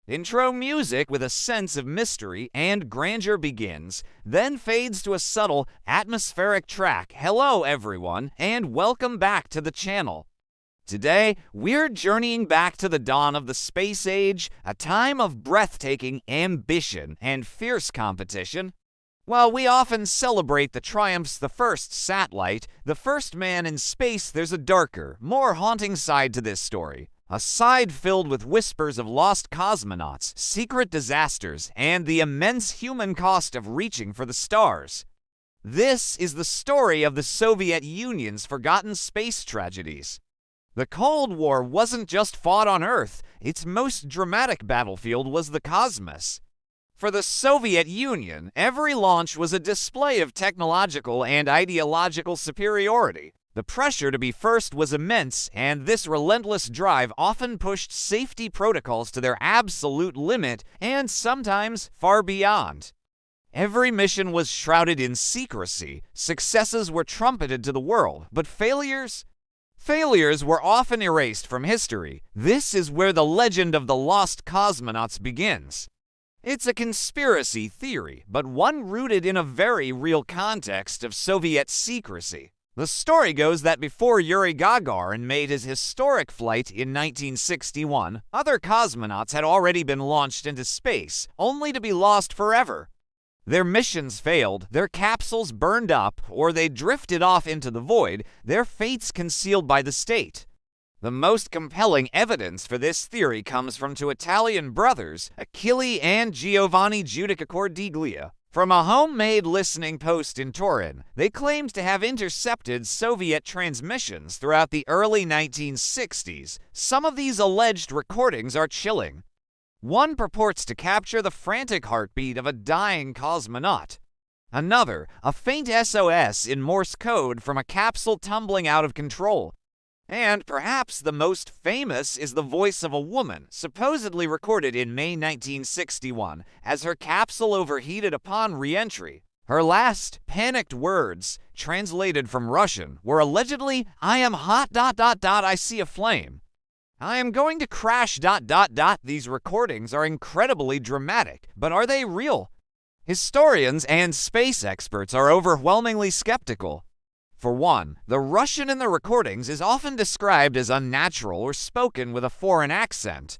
Intro music with a sense of mystery and grandeur begins, then fades to a subtle, atmospheric track. Hello, everyone, and welcome back to the channel. Today, we're journeying back to the dawn of the space age, a time of breathtaking ambition and fierce competition. While we often celebrate the triumphs, the first satellite, the first man in space, there's a darker, more haunting side to this story. A side filled with whispers of lost cosmonauts, secret disasters, and the immense human cost of reaching for the stars. This is the story of the Soviet Union's forgotten space tragedies. The Cold War wasn't just fought on Earth, its most dramatic battlefield was the cosmos. For the Soviet Union, every launch was a display of technological and ideological superiority. The pressure to be first was immense, and this relentless drive often pushed safety protocols to their absolute limit and sometimes far beyond. Every mission was shrouded in secrecy, successes were trumpeted to the world, but failures were often erased from history. This is where the legend of the lost cosmonauts begins. It's a conspiracy theory, but one rooted in a very real context of Soviet secrecy. The story goes that before Yuri Gagarin made his historic flight in 1961, other cosmonauts had already been launched into space, only to be lost forever. Their missions failed, their capsules burned up, or they drifted off into the void, their fates concealed by the state. The most compelling evidence for this theory comes from two Italian brothers, Achille and Giovanni Giudica Cordiglia. From a homemade listening post in Turin, they claimed to have intercepted Soviet transmissions throughout the early 1960s. Some of these alleged recordings are chilling. One purports to capture the frantic heartbeat of a dying cosmonaut. Another, a faint SOS in Morse code from a capsule tumbling out of control. And perhaps the most famous is the voice of a woman, supposedly recorded in May 1961, as her capsule overheated upon re-entry. Her last panicked words, translated from Russian, were allegedly, "I am hot, I see a flame. I am going to crash, These recordings are incredibly dramatic, but are they real? Historians and space experts are overwhelmingly skeptical. For one, the Russian in the recordings is often described as unnatural or spoken with a foreign accent.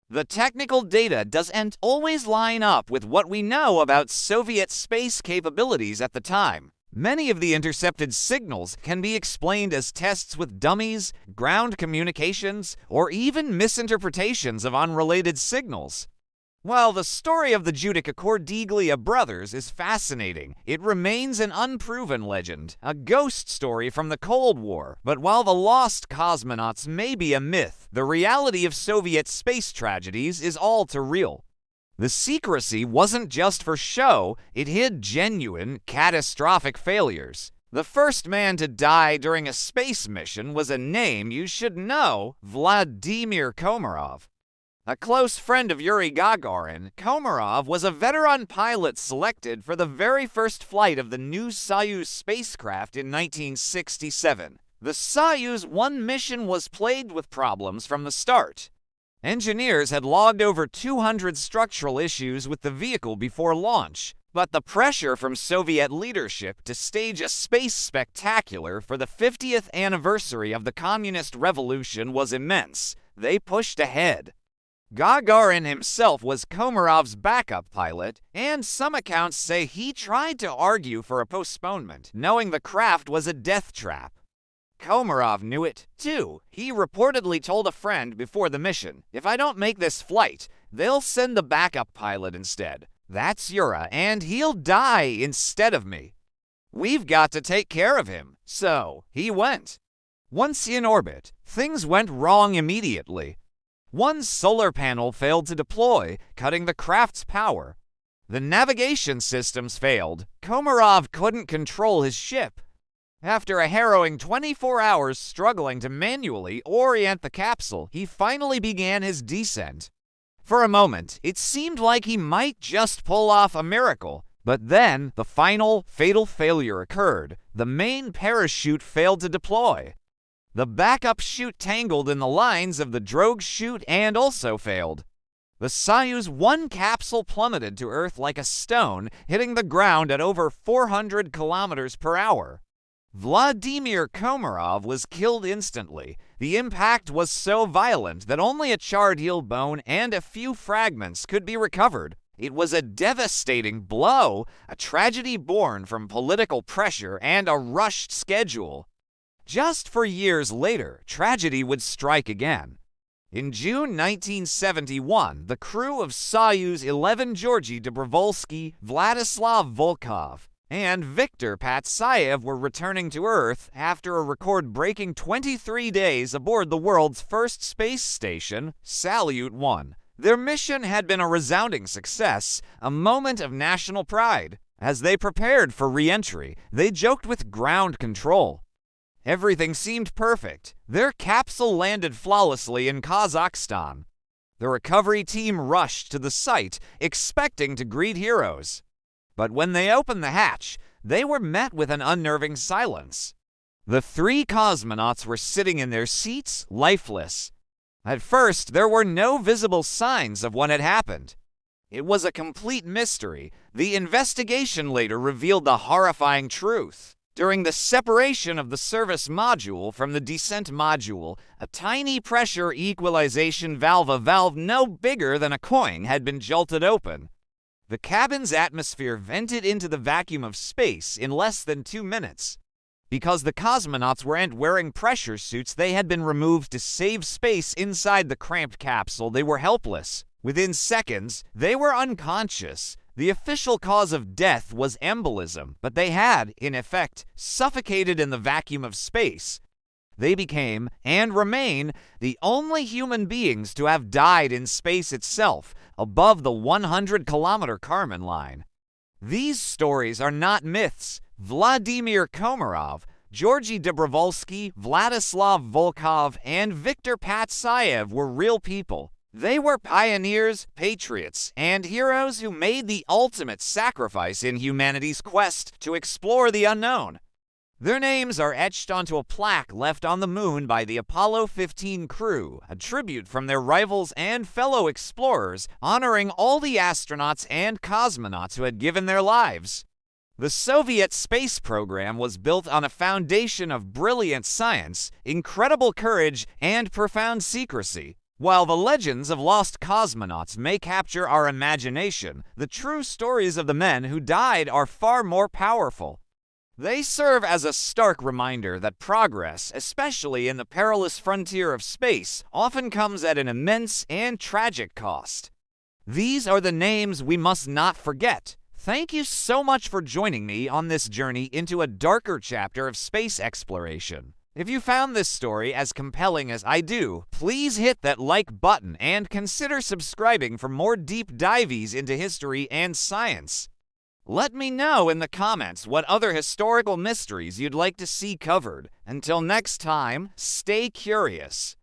The technical data doesn't always line up with what we know about Soviet space capabilities at the time. Many of the intercepted signals can be explained as tests with dummies, ground communications, or even misinterpretations of unrelated signals. While the story of the Giudica Cordiglia brothers is fascinating, it remains an unproven legend, a ghost story from the Cold War. But while the lost cosmonauts may be a myth, the reality of Soviet space tragedies is all too real. The secrecy wasn't just for show, it hid genuine, catastrophic failures. The first man to die during a space mission was a name you should know, Vladimir Komarov. A close friend of Yuri Gagarin, Komarov was a veteran pilot selected for the very first flight of the new Soyuz spacecraft in 1967. The Soyuz 1 mission was plagued with problems from the start. Engineers had logged over 200 structural issues with the vehicle before launch, but the pressure from Soviet leadership to stage a space spectacular for the 50th anniversary of the Communist Revolution was immense. They pushed ahead. Gagarin himself was Komarov's backup pilot, and some accounts say he tried to argue for a postponement, knowing the craft was a death trap. Komarov knew it, too. He reportedly told a friend before the mission, "If I don't make this flight, they'll send the backup pilot instead. That's Yura, and he'll die instead of me. We've got to take care of him." So, he went. Once in orbit, things went wrong immediately. One solar panel failed to deploy, cutting the craft's power. The navigation systems failed. Komarov couldn't control his ship. After a harrowing 24 hours struggling to manually orient the capsule, he finally began his descent. For a moment, it seemed like he might just pull off a miracle. But then, the final, fatal failure occurred. The main parachute failed to deploy. The backup chute tangled in the lines of the drogue chute and also failed. The Soyuz 1 capsule plummeted to Earth like a stone, hitting the ground at over 400 kilometers per hour. Vladimir Komarov was killed instantly. The impact was so violent that only a charred heel bone and a few fragments could be recovered. It was a devastating blow, a tragedy born from political pressure and a rushed schedule. Just 4 years later, tragedy would strike again. In June 1971, the crew of Soyuz 11 Georgy Dobrovolsky, Vladislav Volkov, and Viktor Patsayev were returning to Earth after a record-breaking 23 days aboard the world's first space station, Salyut 1. Their mission had been a resounding success, a moment of national pride. As they prepared for re-entry, they joked with ground control. Everything seemed perfect. Their capsule landed flawlessly in Kazakhstan. The recovery team rushed to the site, expecting to greet heroes. But when they opened the hatch, they were met with an unnerving silence. The 3 cosmonauts were sitting in their seats, lifeless. At first, there were no visible signs of what had happened. It was a complete mystery. The investigation later revealed the horrifying truth. During the separation of the service module from the descent module, a tiny pressure equalization valve, a valve no bigger than a coin, had been jolted open. The cabin's atmosphere vented into the vacuum of space in less than 2 minutes. Because the cosmonauts weren't wearing pressure suits, they had been removed to save space inside the cramped capsule. They were helpless. Within seconds, they were unconscious. The official cause of death was embolism, but they had, in effect, suffocated in the vacuum of space. They became, and remain, the only human beings to have died in space itself, above the 100-kilometer Kármán line. These stories are not myths. Vladimir Komarov, Georgy Dobrovolsky, Vladislav Volkov, and Viktor Patsayev were real people. They were pioneers, patriots, and heroes who made the ultimate sacrifice in humanity's quest to explore the unknown. Their names are etched onto a plaque left on the moon by the Apollo 15 crew, a tribute from their rivals and fellow explorers, honoring all the astronauts and cosmonauts who had given their lives. The Soviet space program was built on a foundation of brilliant science, incredible courage, and profound secrecy. While the legends of lost cosmonauts may capture our imagination, the true stories of the men who died are far more powerful. They serve as a stark reminder that progress, especially in the perilous frontier of space, often comes at an immense and tragic cost. These are the names we must not forget. Thank you so much for joining me on this journey into a darker chapter of space exploration. If you found this story as compelling as I do, please hit that like button and consider subscribing for more deep dives into history and science. Let me know in the comments what other historical mysteries you'd like to see covered. Until next time, stay curious.